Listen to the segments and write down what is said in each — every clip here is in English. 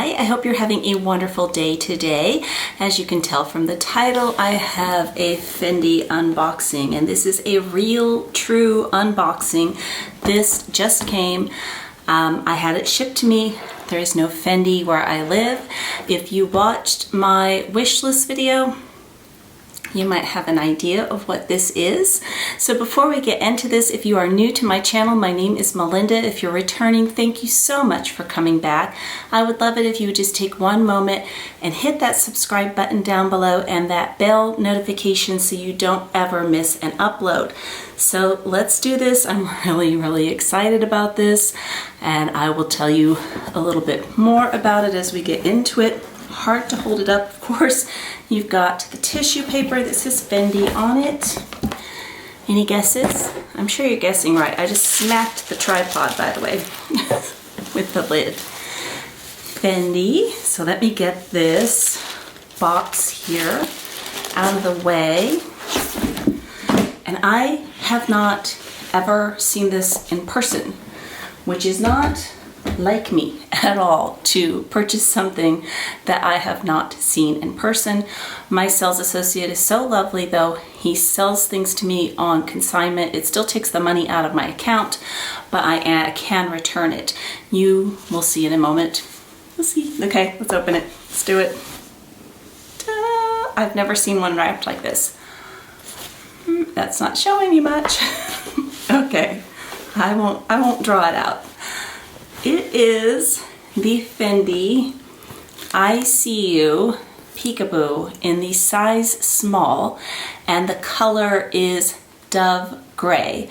Hi, I hope you're having a wonderful day today. As you can tell from the title, I have a Fendi unboxing, and this is a real, true unboxing. This just came. I had it shipped to me. There is no Fendi where I live. If you watched my wishlist video, you might have an idea of what this is. So before we get into this, if you are new to my channel, my name is Melinda. If you're returning, thank you so much for coming back. I would love it if you would just take one moment and hit that subscribe button down below and that bell notification so you don't ever miss an upload. So let's do this. I'm really excited about this, and I will tell you a little bit more about it as we get into it. Hard to hold it up, of course. You've got the tissue paper that says Fendi on it. Any guesses? I'm sure you're guessing right. I just smacked the tripod, by the way, with the lid. Fendi. So let me get this box here out of the way. And I have not ever seen this in person, which is not like me at all to purchase something that I have not seen in person. My sales associate is so lovely though. He sells things to me on consignment. It still takes the money out of my account, but I can return it. You will see in a moment. We'll see. Okay, let's open it. Let's do it. Ta-da! I've never seen one wrapped like this. That's not showing you much. Okay, I won't draw it out. It is the Fendi I See You Peekaboo in the size small, and the color is dove gray,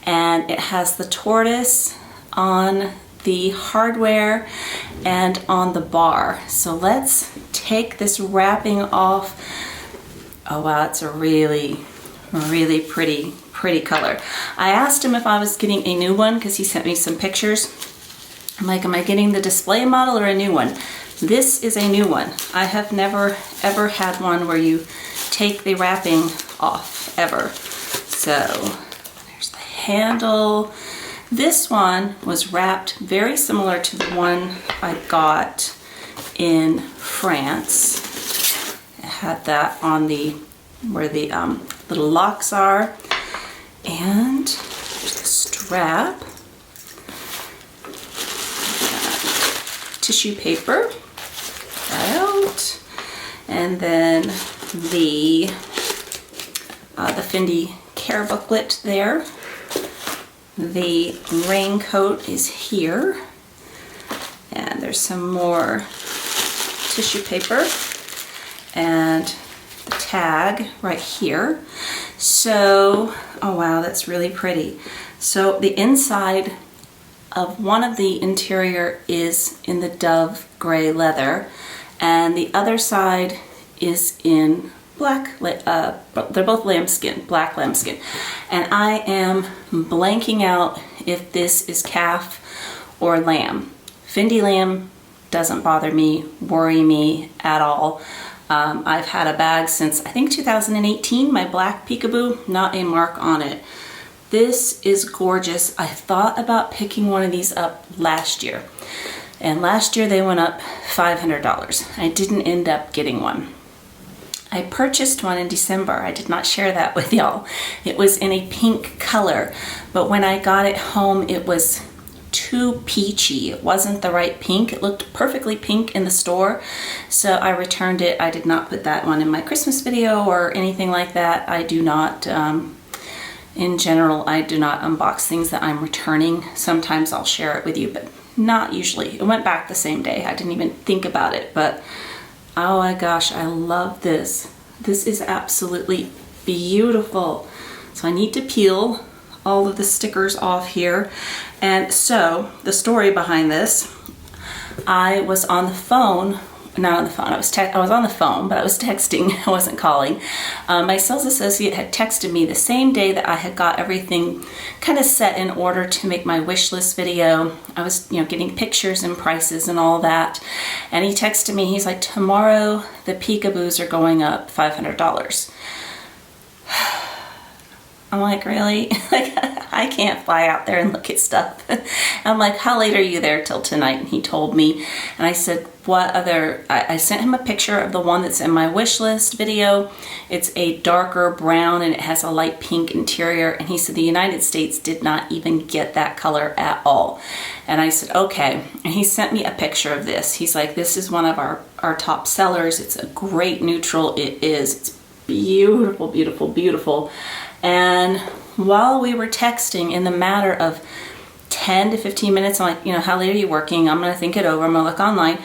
and it has the tortoise on the hardware and on the bar. So let's take this wrapping off. Oh wow, it's a really pretty color. I asked him if I was getting a new one because he sent me some pictures. I'm like, am I getting the display model or a new one? This is a new one. I have never ever had one where you take the wrapping off, ever. So there's the handle. This one was wrapped very similar to the one I got in France. It had that on the, where the little locks are. And there's the strap. Tissue paper out, and then the Fendi care booklet there. The raincoat is here, and there's some more tissue paper and the tag right here. So, oh wow, that's really pretty. So the inside of one of the interior is in the dove gray leather, and the other side is in black, they're both lambskin, black lambskin. And I am blanking out if this is calf or lamb. Fendi lamb doesn't bother me, worry me at all. I've had a bag since I think 2018, my black peekaboo, not a mark on it. This is gorgeous. I thought about picking one of these up last year, and last year they went up $500. I didn't end up getting one. I purchased one in December. I did not share that with y'all. It was in a pink color, but when I got it home, it was too peachy. It wasn't the right pink. It looked perfectly pink in the store, so I returned it. I did not put that one in my Christmas video or anything like that. I do not, in general, I do not unbox things that I'm returning. Sometimes I'll share it with you, but not usually. It went back the same day. I didn't even think about it, but oh my gosh, I love this. This is absolutely beautiful. So I need to peel all of the stickers off here. And so the story behind this, I was on the phone, not on the phone, I was on the phone, but I was texting, I wasn't calling. My sales associate had texted me the same day that I had got everything kind of set in order to make my wish list video. I was, getting pictures and prices and all that. And he texted me, he's like, tomorrow the peekaboos are going up $500. I'm like, really? Like, I can't fly out there and look at stuff. I'm like, how late are you there till tonight? And he told me, and I said, what other, I sent him a picture of the one that's in my wish list video. It's a darker brown and it has a light pink interior. And he said the United States did not even get that color at all. And I said, okay. And he sent me a picture of this. He's like, this is one of our top sellers. It's a great neutral. It is. It's beautiful, beautiful, beautiful. And while we were texting, in the matter of 10 to 15 minutes, I'm like, you know, how late are you working? I'm gonna think it over, I'm gonna look online.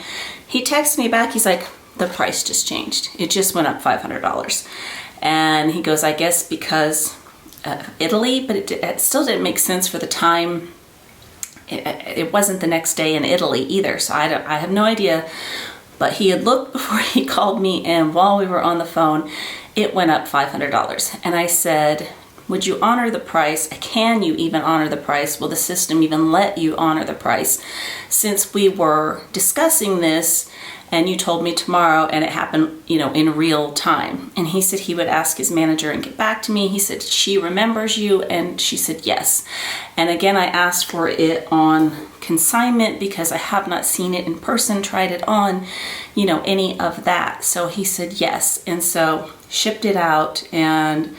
He texts me back, he's like, the price just changed. It just went up $500. And he goes, I guess because Italy, but it still didn't make sense for the time. It wasn't the next day in Italy either, so I have no idea. But he had looked before he called me, and while we were on the phone, it went up $500. And I said, would you honor the price? Can you even honor the price? Will the system even let you honor the price? Since we were discussing this and you told me tomorrow and it happened, you know, in real time. And he said he would ask his manager and get back to me. He said, she remembers you, and she said yes. And again, I asked for it on consignment because I have not seen it in person, tried it on, you know, any of that. So he said yes. And so shipped it out, and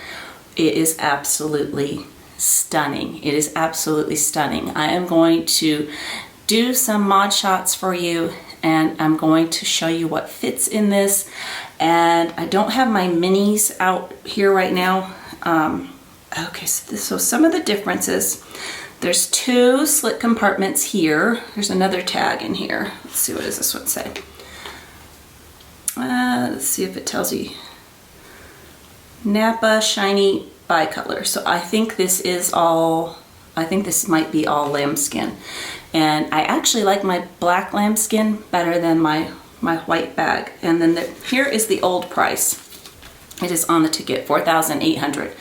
it is absolutely stunning. It is absolutely stunning. I am going to do some mod shots for you, and I'm going to show you what fits in this. And I don't have my minis out here right now. Okay, so some of the differences. There's 2 slit compartments here. There's another tag in here. Let's see, what does this one say? Let's see if it tells you. Napa Shiny Bicolor. So I think this is all, I think this might be all lambskin. And I actually like my black lambskin better than my white bag. And then here is the old price. It is on the ticket, $4,800.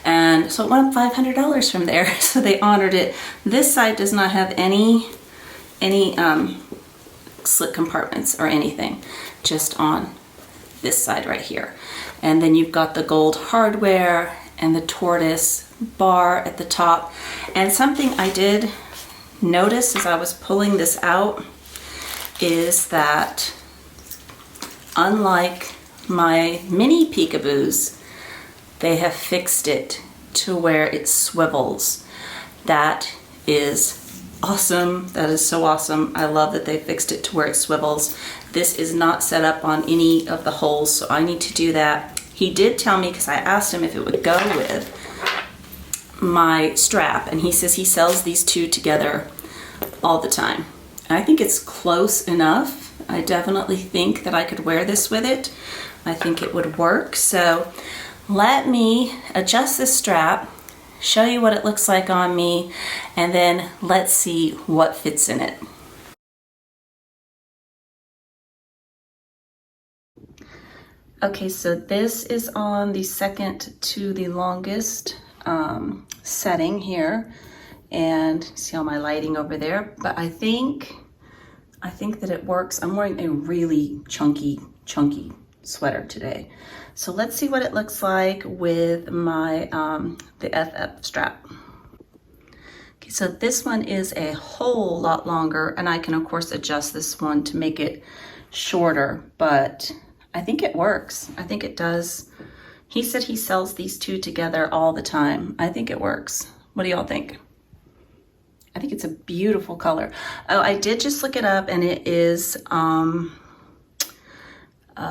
And so it went up $500 from there. So they honored it. This side does not have any slit compartments or anything, just on this side right here. And then you've got the gold hardware and the tortoise bar at the top. And something I did notice as I was pulling this out is that, unlike my mini peekaboos, they have fixed it to where it swivels. That is awesome. That is so awesome. I love that they fixed it to where it swivels. This is not set up on any of the holes, so I need to do that. He did tell me, because I asked him if it would go with my strap, and he says he sells these 2 together all the time. I think it's close enough. I definitely think that I could wear this with it. I think it would work. So let me adjust this strap, show you what it looks like on me, and then let's see what fits in it. Okay, so this is on the second to the longest setting here, and see all my lighting over there. But I think that it works. I'm wearing a really chunky sweater today. So let's see what it looks like with my the FF strap. Okay, so this one is a whole lot longer, and I can of course adjust this one to make it shorter, but I think it works. I think it does. He said he sells these 2 together all the time. I think it works. What do y'all think? I think it's a beautiful color. Oh, I did just look it up, and it is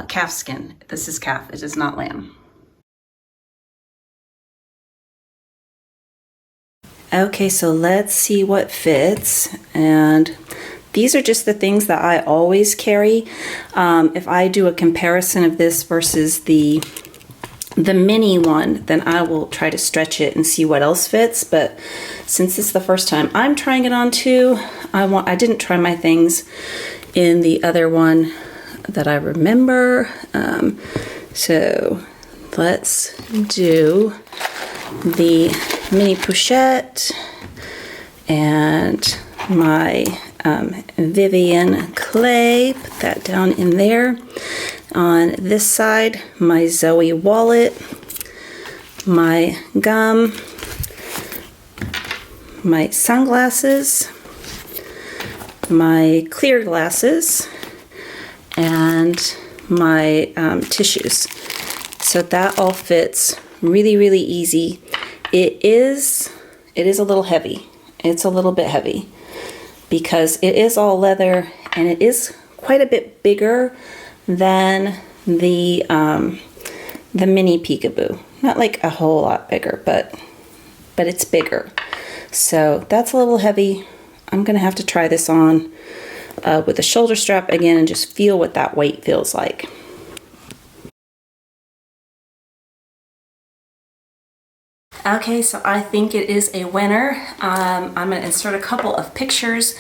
calf skin. This is calf, it is not lamb. Okay, so let's see what fits. And these are just the things that I always carry. If I do a comparison of this versus the mini one, then I will try to stretch it and see what else fits. But since it's the first time I'm trying it on too, I didn't try my things in the other one that I remember. So let's do the mini pochette and my Vivian clay. Put that down in there. On this side, my Zoe wallet, my gum, my sunglasses, my clear glasses, and my tissues. So that all fits really, really easy. It is a little heavy. It's a little bit heavy because it is all leather and it is quite a bit bigger than the mini peekaboo. Not like a whole lot bigger, but it's bigger. So that's a little heavy. I'm gonna have to try this on with a shoulder strap again and just feel what that weight feels like. Okay, so I think it is a winner. I'm going to insert a couple of pictures.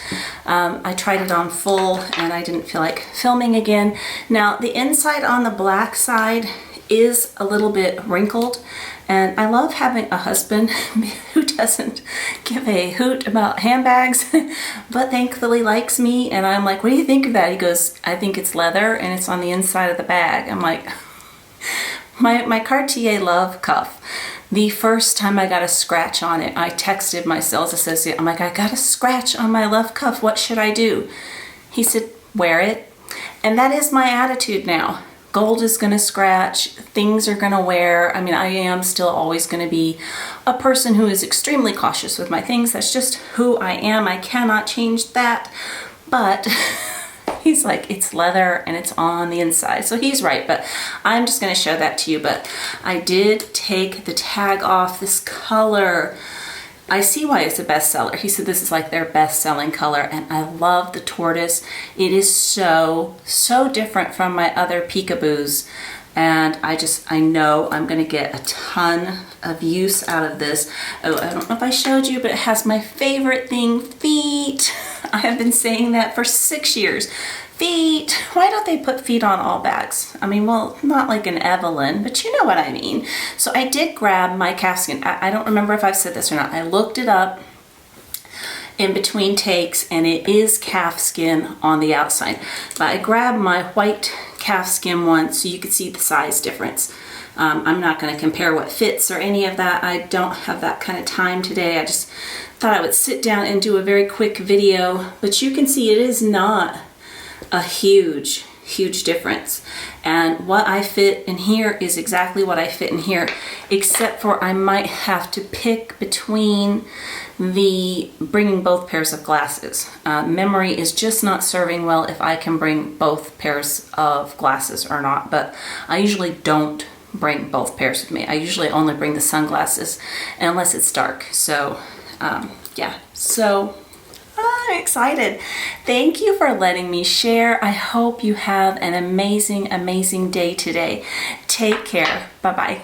I tried it on full and I didn't feel like filming again. Now, the inside on the black side is a little bit wrinkled, and I love having a husband who doesn't give a hoot about handbags, but thankfully likes me, and I'm like, what do you think of that? He goes, I think it's leather and it's on the inside of the bag. I'm like, my Cartier Love cuff. The first time I got a scratch on it, I texted my sales associate. I'm like, I got a scratch on my left cuff. What should I do? He said, wear it. And that is my attitude now. Gold is going to scratch. Things are going to wear. I mean, I am still always going to be a person who is extremely cautious with my things. That's just who I am. I cannot change that. But he's like, it's leather and it's on the inside. So he's right, but I'm just going to show that to you. But I did take the tag off. This color, I see why it's a bestseller. He said this is like their best-selling color, and I love the tortoise. It is so different from my other peekaboos, and I know I'm going to get a ton of use out of this. Oh, I don't know if I showed you, but it has my favorite thing, feet. I have been saying that for 6 years. Feet. Why don't they put feet on all bags? I mean, well, not like an Evelyn, but you know what I mean. So I did grab my calfskin. I don't remember if I've said this or not. I looked it up in between takes, and it is calfskin on the outside. But I grabbed my white calfskin one so you could see the size difference. I'm not going to compare what fits or any of that. I don't have that kind of time today. I just thought I would sit down and do a very quick video. But you can see it is not a huge difference, and what I fit in here is exactly what I fit in here, except for I might have to pick between bringing both pairs of glasses. Memory is just not serving well if I can bring both pairs of glasses or not, but I usually don't bring both pairs with me. I usually only bring the sunglasses unless it's dark. So yeah, so I'm excited. Thank you for letting me share. I hope you have an amazing day today. Take care. Bye-bye.